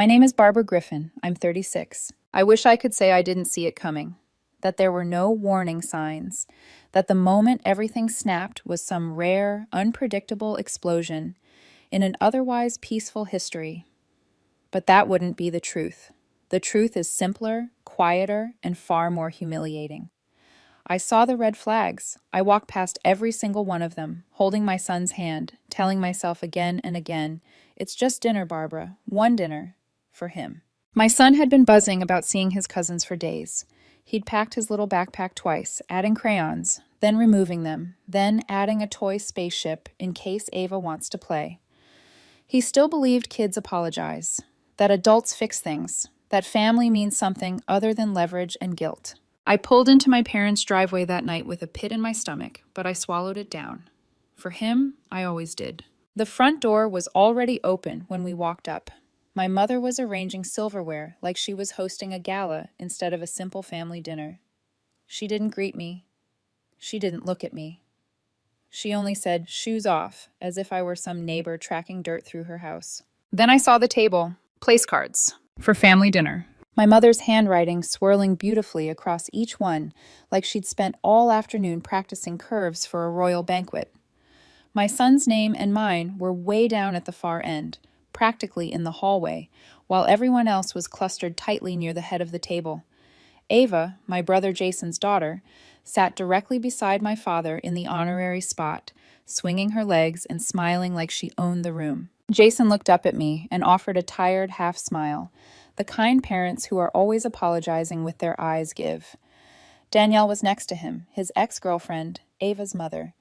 My name is Barbara Griffin. I'm 36. I wish I could say I didn't see it coming, that there were no warning signs, that the moment everything snapped was some rare, unpredictable explosion in an otherwise peaceful history. But that wouldn't be the truth. The truth is simpler, quieter, and far more humiliating. I saw the red flags. I walked past every single one of them, holding my son's hand, telling myself again and again, "It's just dinner, Barbara. One dinner. For him." My son had been buzzing about seeing his cousins for days. He'd packed his little backpack twice, adding crayons, then removing them, then adding a toy spaceship in case Ava wants to play. He still believed kids apologize, that adults fix things, that family means something other than leverage and guilt. I pulled into my parents' driveway that night with a pit in my stomach, but I swallowed it down. For him, I always did. The front door was already open when we walked up. My mother was arranging silverware like she was hosting a gala instead of a simple family dinner. She didn't greet me. She didn't look at me. She only said, "Shoes off," as if I were some neighbor tracking dirt through her house. Then I saw the table, place cards, for family dinner. My mother's handwriting swirling beautifully across each one, like she'd spent all afternoon practicing curves for a royal banquet. My son's name and mine were way down at the far end, practically in the hallway, while everyone else was clustered tightly near the head of the table. Ava, my brother Jason's daughter, sat directly beside my father in the honorary spot, swinging her legs and smiling like she owned the room. Jason looked up at me and offered a tired half smile, the kind parents who are always apologizing with their eyes give. Danielle was next to him, his ex-girlfriend, Ava's mother.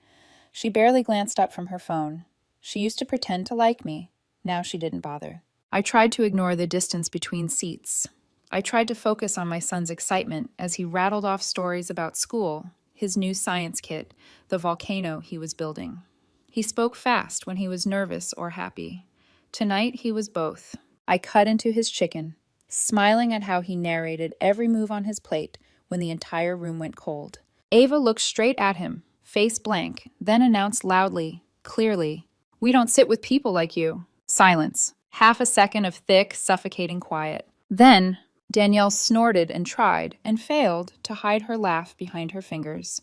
She barely glanced up from her phone. She used to pretend to like me. Now she didn't bother. I tried to ignore the distance between seats. I tried to focus on my son's excitement as he rattled off stories about school, his new science kit, the volcano he was building. He spoke fast when he was nervous or happy. Tonight he was both. I cut into his chicken, smiling at how he narrated every move on his plate when the entire room went cold. Ava looked straight at him, face blank, then announced loudly, clearly, "We don't sit with people like you." Silence. Half a second of thick, suffocating quiet. Then, Danielle snorted and tried, and failed, to hide her laugh behind her fingers.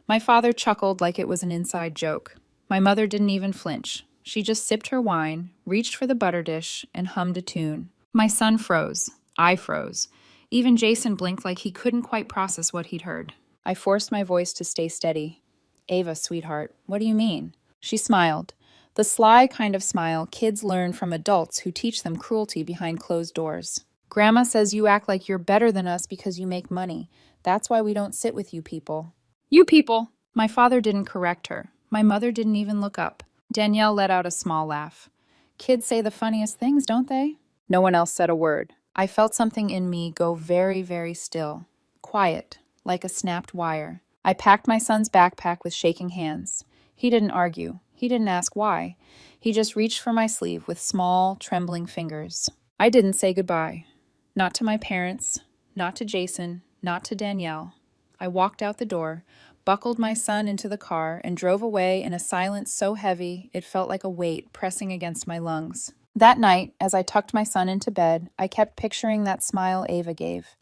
My father chuckled like it was an inside joke. My mother didn't even flinch. She just sipped her wine, reached for the butter dish, and hummed a tune. My son froze. I froze. Even Jason blinked like he couldn't quite process what he'd heard. I forced my voice to stay steady. "Ava, sweetheart, what do you mean?" She smiled. The sly kind of smile kids learn from adults who teach them cruelty behind closed doors. "Grandma says you act like you're better than us because you make money. That's why we don't sit with you people." "You people!" My father didn't correct her. My mother didn't even look up. Danielle let out a small laugh. "Kids say the funniest things, don't they?" No one else said a word. I felt something in me go very, very still. Quiet, like a snapped wire. I packed my son's backpack with shaking hands. He didn't argue. He didn't ask why. He just reached for my sleeve with small, trembling fingers. I didn't say goodbye. Not to my parents, not to Jason, not to Danielle. I walked out the door, buckled my son into the car, and drove away in a silence so heavy it felt like a weight pressing against my lungs. That night, as I tucked my son into bed, I kept picturing that smile Ava gave,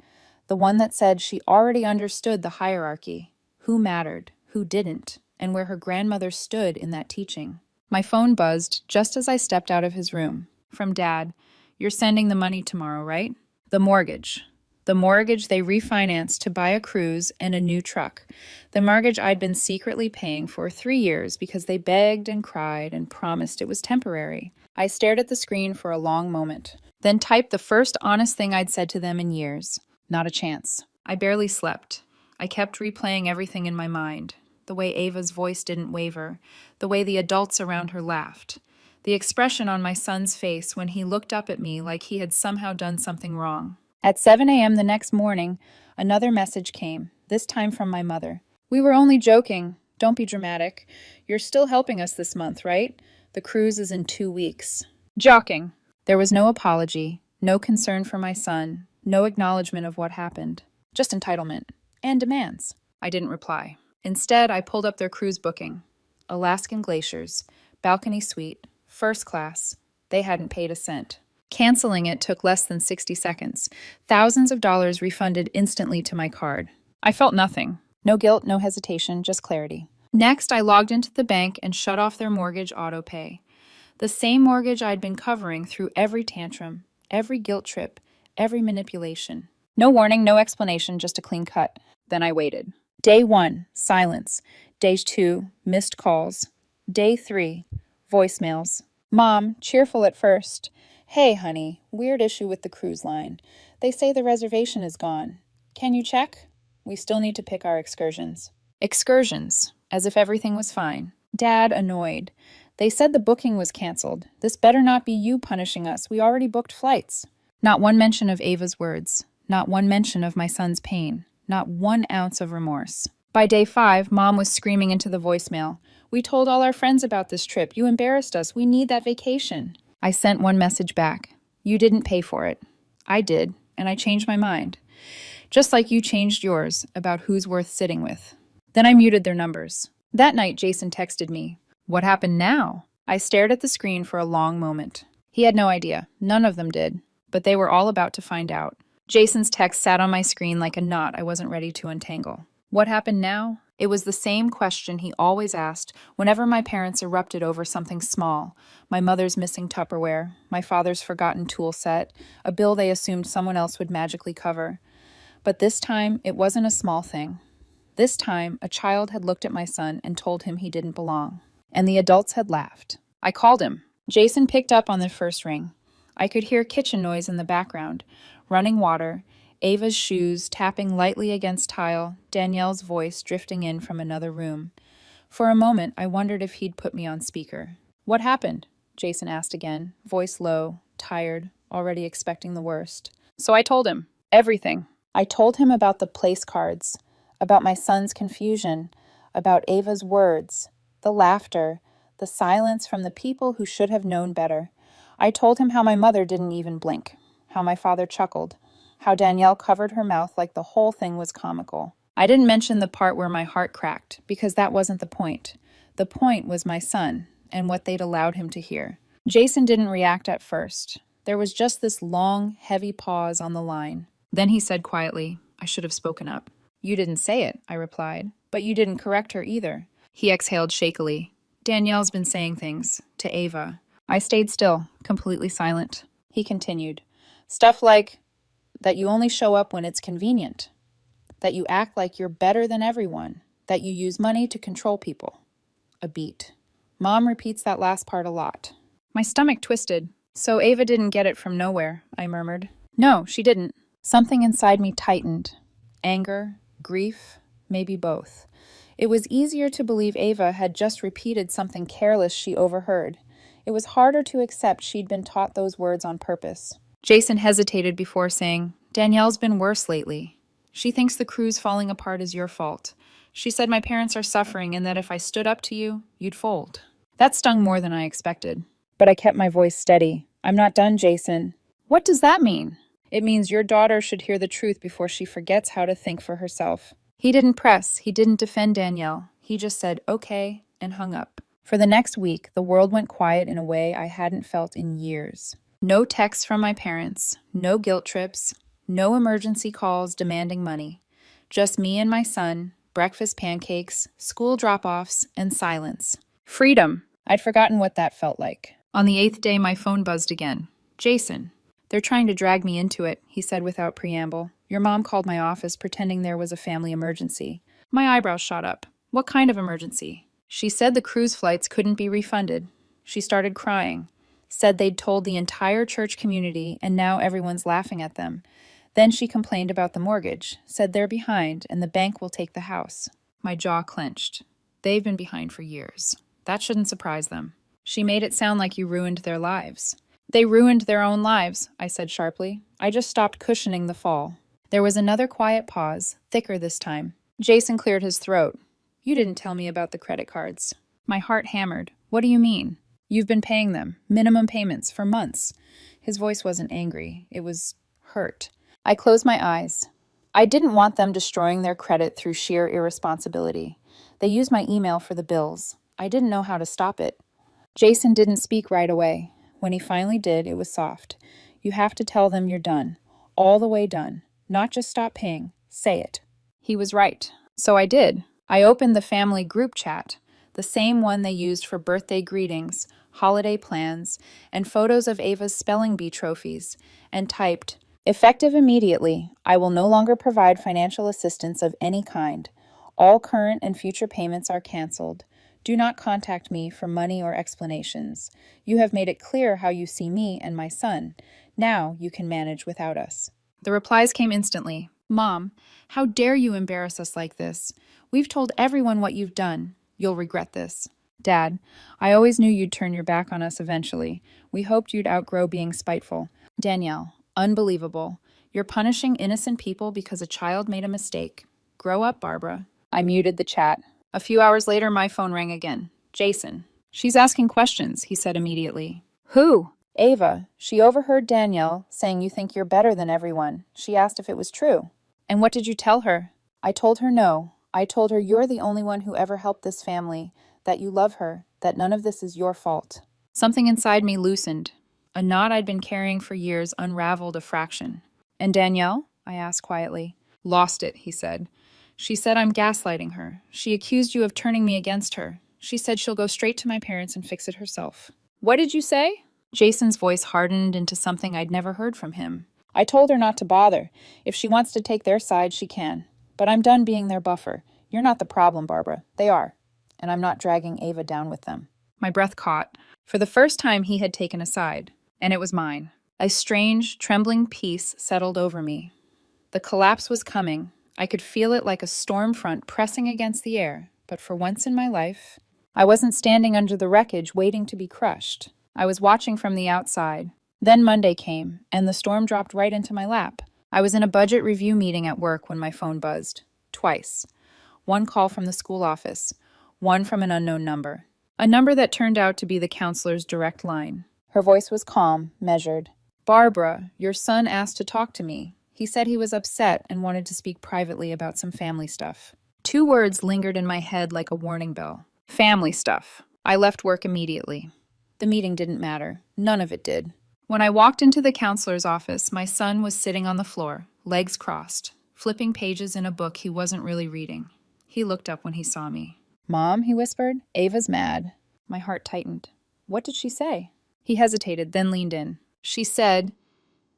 the one that said she already understood the hierarchy, who mattered, who didn't, and where her grandmother stood in that teaching. My phone buzzed just as I stepped out of his room. From Dad. "You're sending the money tomorrow, right?" The mortgage. The mortgage they refinanced to buy a cruise and a new truck. The mortgage I'd been secretly paying for 3 years because they begged and cried and promised it was temporary. I stared at the screen for a long moment, then typed the first honest thing I'd said to them in years. Not a chance. I barely slept. I kept replaying everything in my mind. The way Ava's voice didn't waver. The way the adults around her laughed. The expression on my son's face when he looked up at me like he had somehow done something wrong. At 7 a.m. the next morning, another message came, this time from my mother. "We were only joking. Don't be dramatic. You're still helping us this month, right? The cruise is in 2 weeks. Joking." There was no apology, no concern for my son, no acknowledgement of what happened. Just entitlement. And demands. I didn't reply. Instead, I pulled up their cruise booking. Alaskan glaciers, balcony suite, first class. They hadn't paid a cent. Canceling it took less than 60 seconds. Thousands of dollars refunded instantly to my card. I felt nothing. No guilt, no hesitation, just clarity. Next, I logged into the bank and shut off their mortgage auto pay. The same mortgage I'd been covering through every tantrum, every guilt trip, every manipulation. No warning, no explanation, just a clean cut. Then I waited. Day 1, silence. Day 2, missed calls. Day 3, voicemails. Mom, cheerful at first. Hey, honey, weird issue with the cruise line. They say the reservation is gone. Can you check? We still need to pick our excursions. Excursions, as if everything was fine. Dad, annoyed. They said the booking was canceled. This better not be you punishing us. We already booked flights. Not one mention of Ava's words. Not one mention of my son's pain. Not 1 ounce of remorse. By day 5, Mom was screaming into the voicemail. We told all our friends about this trip. You embarrassed us. We need that vacation. I sent one message back. You didn't pay for it. I did, and I changed my mind. Just like you changed yours about who's worth sitting with. Then I muted their numbers. That night, Jason texted me. What happened now? I stared at the screen for a long moment. He had no idea. None of them did. But they were all about to find out. Jason's text sat on my screen like a knot I wasn't ready to untangle. What happened now? It was the same question he always asked whenever my parents erupted over something small. My mother's missing Tupperware, my father's forgotten tool set, a bill they assumed someone else would magically cover. But this time, it wasn't a small thing. This time, a child had looked at my son and told him he didn't belong. And the adults had laughed. I called him. Jason picked up on the first ring. I could hear kitchen noise in the background, running water, Ava's shoes tapping lightly against tile, Danielle's voice drifting in from another room. For a moment, I wondered if he'd put me on speaker. What happened? Jason asked again, voice low, tired, already expecting the worst. So I told him. Everything. I told him about the place cards, about my son's confusion, about Ava's words, the laughter, the silence from the people who should have known better. I told him how my mother didn't even blink, how my father chuckled, how Danielle covered her mouth like the whole thing was comical. I didn't mention the part where my heart cracked, because that wasn't the point. The point was my son, and what they'd allowed him to hear. Jason didn't react at first. There was just this long, heavy pause on the line. Then he said quietly, I should have spoken up. You didn't say it, I replied, but you didn't correct her either. He exhaled shakily. Danielle's been saying things, to Ava. I stayed still, completely silent. He continued. Stuff like, that you only show up when it's convenient, that you act like you're better than everyone, that you use money to control people. A beat. Mom repeats that last part a lot. My stomach twisted. So Ava didn't get it from nowhere, I murmured. No, she didn't. Something inside me tightened. Anger, grief, maybe both. It was easier to believe Ava had just repeated something careless she overheard. It was harder to accept she'd been taught those words on purpose. Jason hesitated before saying, Danielle's been worse lately. She thinks the cruise falling apart is your fault. She said my parents are suffering and that if I stood up to you, you'd fold. That stung more than I expected. But I kept my voice steady. I'm not done, Jason. What does that mean? It means your daughter should hear the truth before she forgets how to think for herself. He didn't press. He didn't defend Danielle. He just said, okay, and hung up. For the next week, the world went quiet in a way I hadn't felt in years. No texts from my parents, no guilt trips, no emergency calls demanding money. Just me and my son, breakfast pancakes, school drop-offs, and silence. Freedom. I'd forgotten what that felt like. On the 8th day, my phone buzzed again. Jason. They're trying to drag me into it, he said without preamble. Your mom called my office pretending there was a family emergency. My eyebrows shot up. What kind of emergency? She said the cruise flights couldn't be refunded. She started crying. Said they'd told the entire church community and now everyone's laughing at them. Then she complained about the mortgage, said they're behind and the bank will take the house. My jaw clenched. They've been behind for years. That shouldn't surprise them. She made it sound like you ruined their lives. They ruined their own lives, I said sharply. I just stopped cushioning the fall. There was another quiet pause, thicker this time. Jason cleared his throat. You didn't tell me about the credit cards. My heart hammered. What do you mean? You've been paying them, minimum payments, for months. His voice wasn't angry. It was hurt. I closed my eyes. I didn't want them destroying their credit through sheer irresponsibility. They used my email for the bills. I didn't know how to stop it. Jason didn't speak right away. When he finally did, it was soft. You have to tell them you're done. All the way done. Not just stop paying. Say it. He was right. So I did. I opened the family group chat, the same one they used for birthday greetings, holiday plans, and photos of Ava's spelling bee trophies, and typed, "Effective immediately, I will no longer provide financial assistance of any kind. All current and future payments are canceled. Do not contact me for money or explanations. You have made it clear how you see me and my son. Now you can manage without us." The replies came instantly. "Mom, how dare you embarrass us like this? We've told everyone what you've done. You'll regret this." "Dad, I always knew you'd turn your back on us eventually. We hoped you'd outgrow being spiteful." "Danielle, unbelievable. You're punishing innocent people because a child made a mistake. Grow up, Barbara." I muted the chat. A few hours later, my phone rang again. "Jason." "She's asking questions," he said immediately. "Who?" "Ava. She overheard Danielle saying you think you're better than everyone. She asked if it was true." "And what did you tell her?" "I told her no. I told her you're the only one who ever helped this family, that you love her, that none of this is your fault." Something inside me loosened. A knot I'd been carrying for years unraveled a fraction. "And Danielle?" I asked quietly. "Lost it," he said. "She said I'm gaslighting her. She accused you of turning me against her. She said she'll go straight to my parents and fix it herself." "What did you say?" Jason's voice hardened into something I'd never heard from him. "I told her not to bother. If she wants to take their side, she can. But I'm done being their buffer. You're not the problem, Barbara. They are. And I'm not dragging Ava down with them." My breath caught. For the first time, he had taken a side. And it was mine. A strange, trembling peace settled over me. The collapse was coming. I could feel it like a storm front pressing against the air. But for once in my life, I wasn't standing under the wreckage waiting to be crushed. I was watching from the outside. Then Monday came, and the storm dropped right into my lap. I was in a budget review meeting at work when my phone buzzed. Twice. One call from the school office. One from an unknown number. A number that turned out to be the counselor's direct line. Her voice was calm, measured. "Barbara, your son asked to talk to me. He said he was upset and wanted to speak privately about some family stuff." 2 words lingered in my head like a warning bell. Family stuff. I left work immediately. The meeting didn't matter. None of it did. When I walked into the counselor's office, my son was sitting on the floor, legs crossed, flipping pages in a book he wasn't really reading. He looked up when he saw me. "Mom," he whispered, "Ava's mad." My heart tightened. "What did she say?" He hesitated, then leaned in. "She said,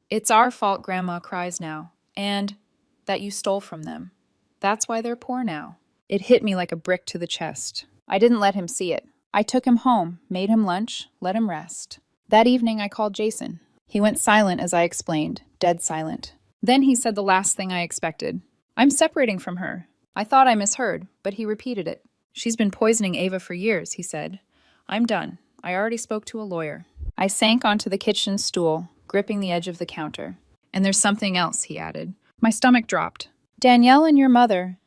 'It's our fault Grandma cries now, and that you stole from them. That's why they're poor now.'" It hit me like a brick to the chest. I didn't let him see it. I took him home, made him lunch, let him rest. That evening, I called Jason. He went silent as I explained, dead silent. Then he said the last thing I expected. "I'm separating from her." I thought I misheard, but he repeated it. "She's been poisoning Ava for years," he said. "I'm done. I already spoke to a lawyer." I sank onto the kitchen stool, gripping the edge of the counter. "And there's something else," he added. My stomach dropped. "Danielle and your mother,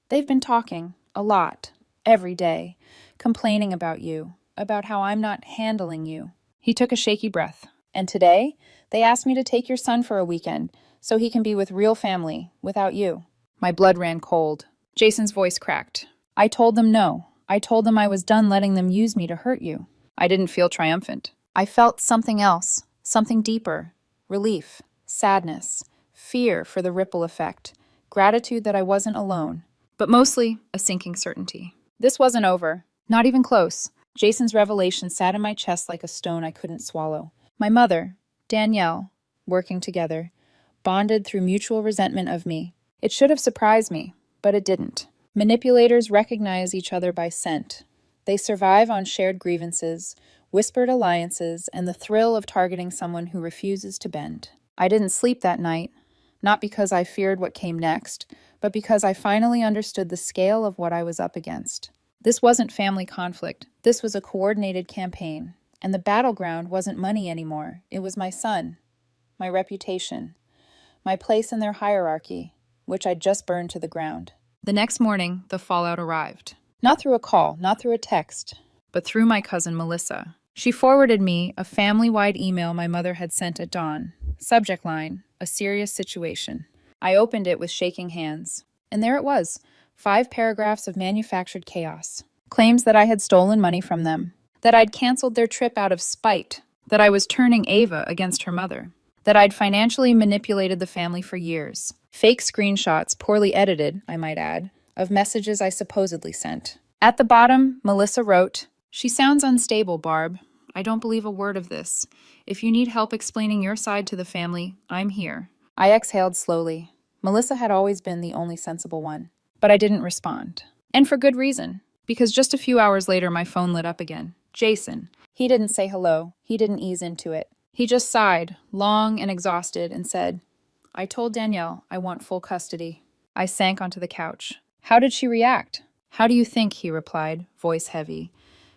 they've been talking, a lot, every day, complaining about you, about how I'm not handling you." He took a shaky breath. "And today, they asked me to take your son for a weekend, so he can be with real family, without you." My blood ran cold. Jason's voice cracked. "I told them no. I told them I was done letting them use me to hurt you." I didn't feel triumphant. I felt something else, something deeper. Relief, sadness, fear for the ripple effect, gratitude that I wasn't alone, but mostly a sinking certainty. This wasn't over. Not even close. Jason's revelation sat in my chest like a stone I couldn't swallow. My mother, Danielle, working together, bonded through mutual resentment of me. It should have surprised me, but it didn't. Manipulators recognize each other by scent. They survive on shared grievances, whispered alliances, and the thrill of targeting someone who refuses to bend. I didn't sleep that night, not because I feared what came next, but because I finally understood the scale of what I was up against. This wasn't family conflict. This was a coordinated campaign. And the battleground wasn't money anymore. It was my son, my reputation, my place in their hierarchy, which I'd just burned to the ground. The next morning, the fallout arrived. Not through a call, not through a text, but through my cousin Melissa. She forwarded me a family-wide email my mother had sent at dawn. Subject line, "A serious situation." I opened it with shaking hands. And there it was, 5 paragraphs of manufactured chaos. Claims that I had stolen money from them, that I'd canceled their trip out of spite, that I was turning Ava against her mother, that I'd financially manipulated the family for years. Fake screenshots, poorly edited, I might add, of messages I supposedly sent. At the bottom, Melissa wrote, "She sounds unstable, Barb. I don't believe a word of this. If you need help explaining your side to the family, I'm here." I exhaled slowly. Melissa had always been the only sensible one. But I didn't respond. And for good reason. Because just a few hours later, my phone lit up again. Jason. He didn't say hello. He didn't ease into it. He just sighed, long and exhausted, and said, "I told Danielle I want full custody." I sank onto the couch. How did she react? "How do you think?" he replied, voice heavy.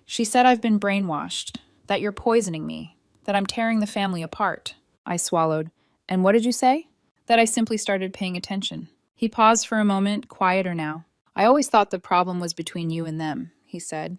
"She said I've been brainwashed, that you're poisoning me, that I'm tearing the family apart." I swallowed. "And what did you say?" "That I simply started paying attention." He paused for a moment, quieter now. "I always thought the problem was between you and them," he said.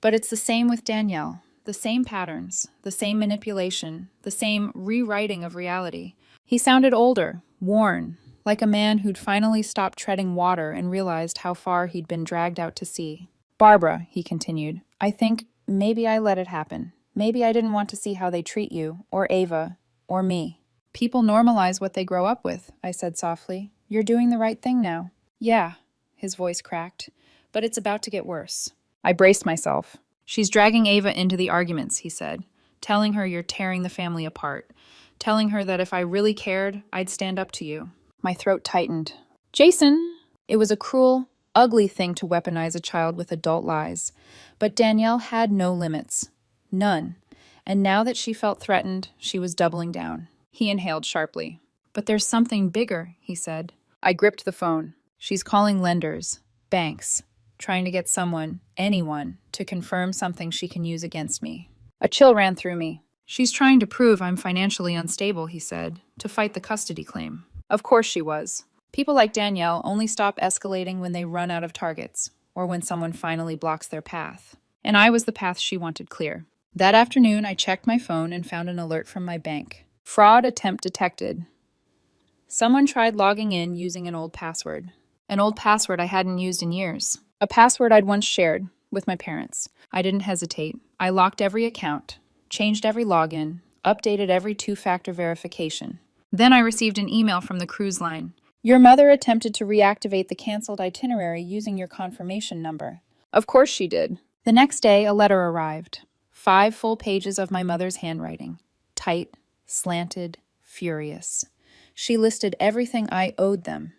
"But it's the same with Danielle. The same patterns, the same manipulation, the same rewriting of reality." He sounded older, worn, like a man who'd finally stopped treading water and realized how far he'd been dragged out to sea. "Barbara," he continued, "I think maybe I let it happen. Maybe I didn't want to see how they treat you, or Ava, or me." "People normalize what they grow up with," I said softly. "You're doing the right thing now." "Yeah," his voice cracked, "but it's about to get worse." I braced myself. "She's dragging Ava into the arguments," he said, "telling her you're tearing the family apart, telling her that if I really cared, I'd stand up to you." My throat tightened. "Jason!" It was a cruel, ugly thing to weaponize a child with adult lies, but Danielle had no limits. None. And now that she felt threatened, she was doubling down. He inhaled sharply. "But there's something bigger," he said. I gripped the phone. "She's calling lenders, banks, trying to get someone, anyone, to confirm something she can use against me." A chill ran through me. "She's trying to prove I'm financially unstable," he said, "to fight the custody claim." Of course she was. People like Danielle only stop escalating when they run out of targets, or when someone finally blocks their path. And I was the path she wanted clear. That afternoon, I checked my phone and found an alert from my bank. "Fraud attempt detected." Someone tried logging in using an old password. An old password I hadn't used in years. A password I'd once shared with my parents. I didn't hesitate. I locked every account, changed every login, updated every two-factor verification. Then I received an email from the cruise line. "Your mother attempted to reactivate the canceled itinerary using your confirmation number." Of course she did. The next day, a letter arrived. 5 full pages of my mother's handwriting. Tight, slanted, furious. She listed everything I owed them.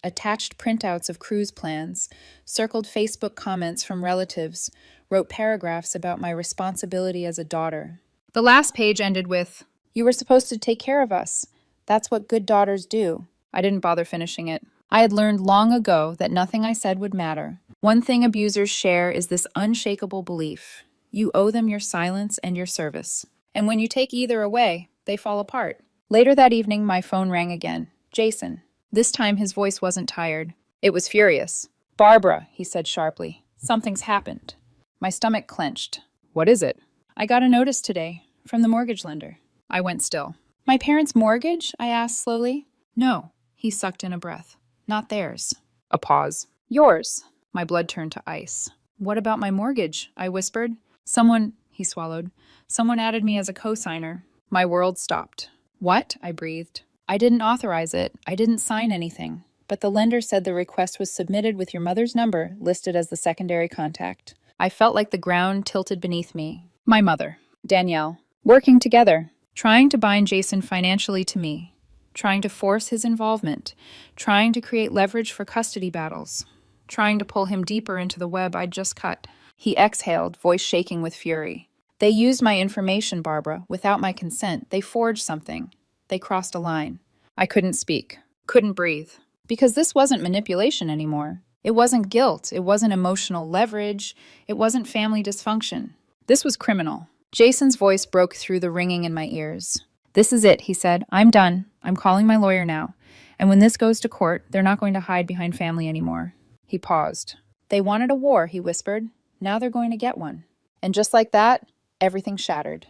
Attached printouts of cruise plans, circled Facebook comments from relatives, wrote paragraphs about my responsibility as a daughter. The last page ended with, "You were supposed to take care of us. That's what good daughters do." I didn't bother finishing it. I had learned long ago that nothing I said would matter. One thing abusers share is this unshakable belief. You owe them your silence and your service. And when you take either away, they fall apart. Later that evening, my phone rang again. "Jason." This time his voice wasn't tired. It was furious. "Barbara," he said sharply, "something's happened." My stomach clenched. "What is it?" "I got a notice today, from the mortgage lender." I went still. "My parents' mortgage?" I asked slowly. "No." He sucked in a breath. "Not theirs." A pause. "Yours." My blood turned to ice. "What about my mortgage?" I whispered. He swallowed. "Someone added me as a co-signer." My world stopped. "What?" I breathed. "I didn't authorize it. I didn't sign anything. But the lender said the request was submitted with your mother's number listed as the secondary contact." I felt like the ground tilted beneath me. My mother, Danielle, working together, trying to bind Jason financially to me, trying to force his involvement, trying to create leverage for custody battles, trying to pull him deeper into the web I'd just cut. He exhaled, voice shaking with fury. "They used my information, Barbara, without my consent. They forged something. They crossed a line." I couldn't speak, couldn't breathe, because this wasn't manipulation anymore. It wasn't guilt, it wasn't emotional leverage, it wasn't family dysfunction. This was criminal. Jason's voice broke through the ringing in my ears. "This is it," he said. "I'm done. I'm calling my lawyer now. And when this goes to court, they're not going to hide behind family anymore." He paused. "They wanted a war," he whispered. "Now they're going to get one." And just like that, everything shattered.